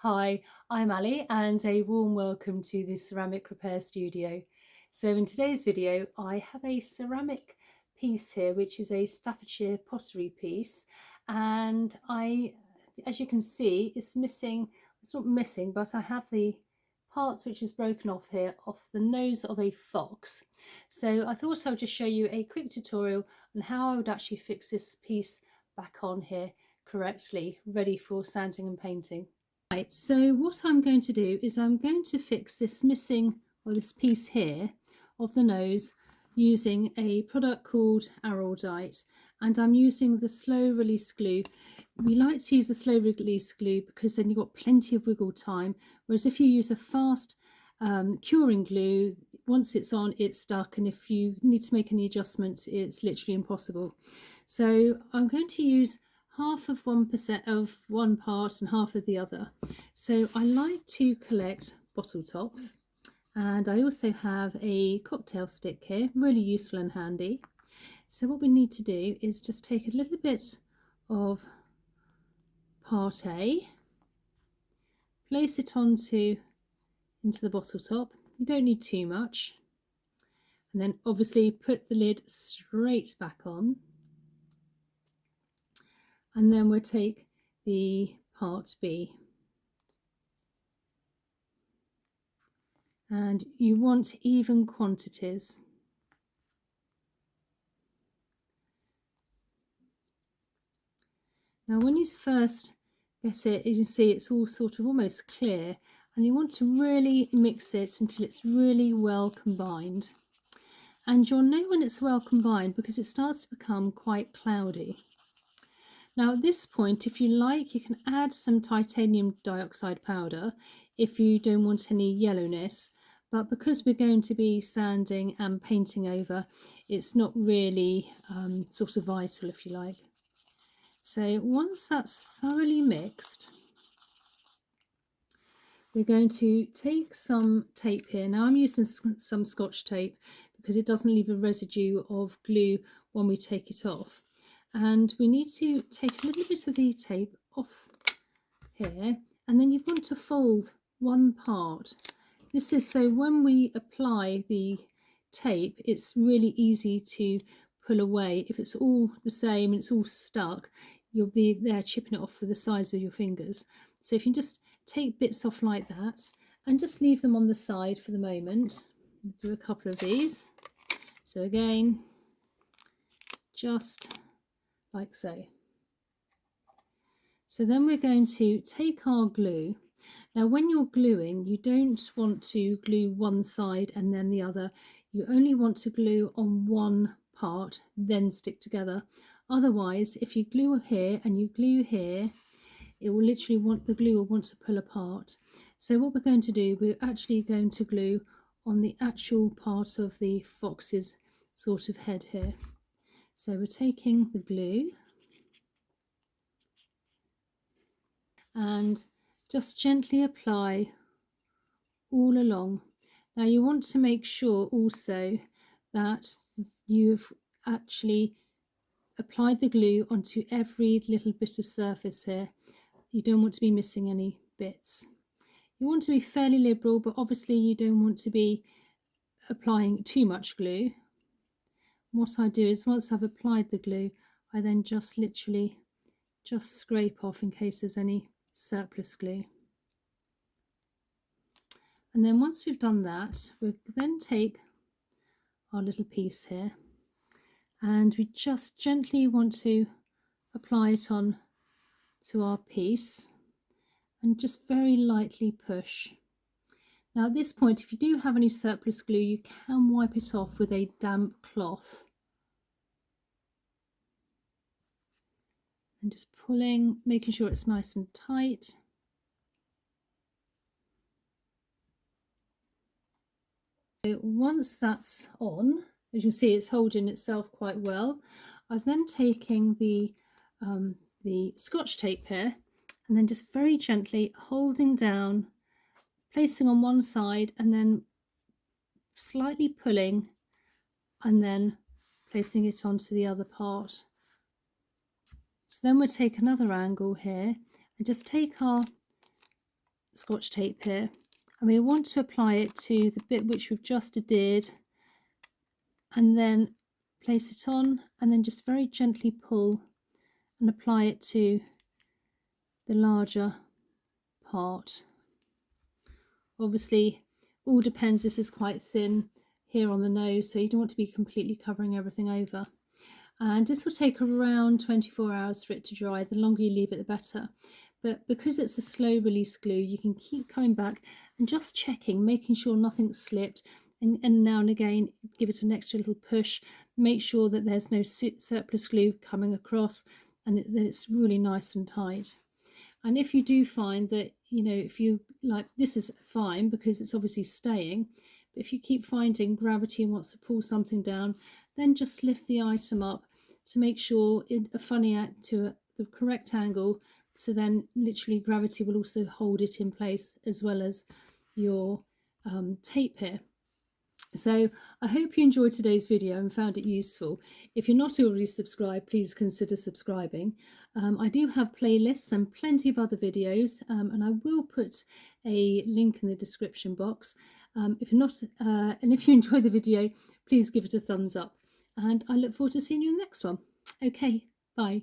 Hi, I'm Ali and a warm welcome to the Ceramic Repair Studio. So in today's video I have a ceramic piece here which is a Staffordshire pottery piece, and as you can see, it's not missing, but I have the part which is broken off here off the nose of a fox. So I thought I would just show you a quick tutorial on how I would actually fix this piece back on here correctly, ready for sanding and painting. Right, so what I'm going to do is I'm going to fix this this piece here of the nose using a product called Araldite, and I'm using the slow release glue. We like to use the slow release glue because then you've got plenty of wiggle time, whereas if you use a fast curing glue, once it's on, it's stuck, and if you need to make any adjustments, it's literally impossible. So I'm going to use half of 1% of one part and half of the other. So I like to collect bottle tops, and I also have a cocktail stick here, really useful and handy. So what we need to do is just take a little bit of part A, place it into the bottle top. You don't need too much, and then obviously put the lid straight back on. And then we'll take the part B, and you want even quantities. Now when you first get it, you can see it's all sort of almost clear, and you want to really mix it until it's really well combined. And you'll know when it's well combined because it starts to become quite cloudy. Now at this point, if you like, you can add some titanium dioxide powder if you don't want any yellowness, but because we're going to be sanding and painting over, it's not really sort of vital, if you like. So once that's thoroughly mixed, we're going to take some tape here. Now I'm using some Scotch tape because it doesn't leave a residue of glue when we take it off. And we need to take a little bit of the tape off here, and then you want to fold one part. This is so when we apply the tape, it's really easy to pull away. If it's all the same and it's all stuck, you'll be there chipping it off with the sides with your fingers. So if you just take bits off like that and just leave them on the side for the moment. Do a couple of these. So again, just like so. So then we're going to take our glue. Now when you're gluing, you don't want to glue one side and then the other. You only want to glue on one part, then stick together. Otherwise, if you glue here and you glue here, it will literally the glue will want to pull apart. So what we're going to do, we're actually going to glue on the actual part of the fox's sort of head here. So we're taking the glue and just gently apply all along. Now you want to make sure also that you've actually applied the glue onto every little bit of surface here. You don't want to be missing any bits. You want to be fairly liberal, but obviously you don't want to be applying too much glue. What I do is once I've applied the glue, I then just literally just scrape off in case there's any surplus glue. And then once we've done that, we'll then take our little piece here, and we just gently want to apply it on to our piece and just very lightly push. Now at this point, if you do have any surplus glue, you can wipe it off with a damp cloth. And just pulling, making sure it's nice and tight. So once that's on, as you can see, it's holding itself quite well. I've then taken the Scotch tape here and then just very gently holding down, placing on one side and then slightly pulling and then placing it onto the other part. So then we'll take another angle here and just take our Scotch tape here, and we want to apply it to the bit which we've just adhered, and then place it on, and then just very gently pull and apply it to the larger part. Obviously, all depends, this is quite thin here on the nose, so you don't want to be completely covering everything over. And this will take around 24 hours for it to dry. The longer you leave it, the better. But because it's a slow release glue, you can keep coming back and just checking, making sure nothing's slipped, and now and again give it an extra little push. Make sure that there's no surplus glue coming across, and that it's really nice and tight. And if you do find that, you know, if you like, this is fine because it's obviously staying, but if you keep finding gravity and wants to pull something down, then just lift the item up to make sure a funny act to the correct angle, so then literally gravity will also hold it in place as well as your tape here. So I hope you enjoyed today's video and found it useful. If you're not already subscribed, please consider subscribing. I do have playlists and plenty of other videos, and I will put a link in the description box. If you're not, and if you enjoy the video, please give it a thumbs up. And I look forward to seeing you in the next one. Okay, bye.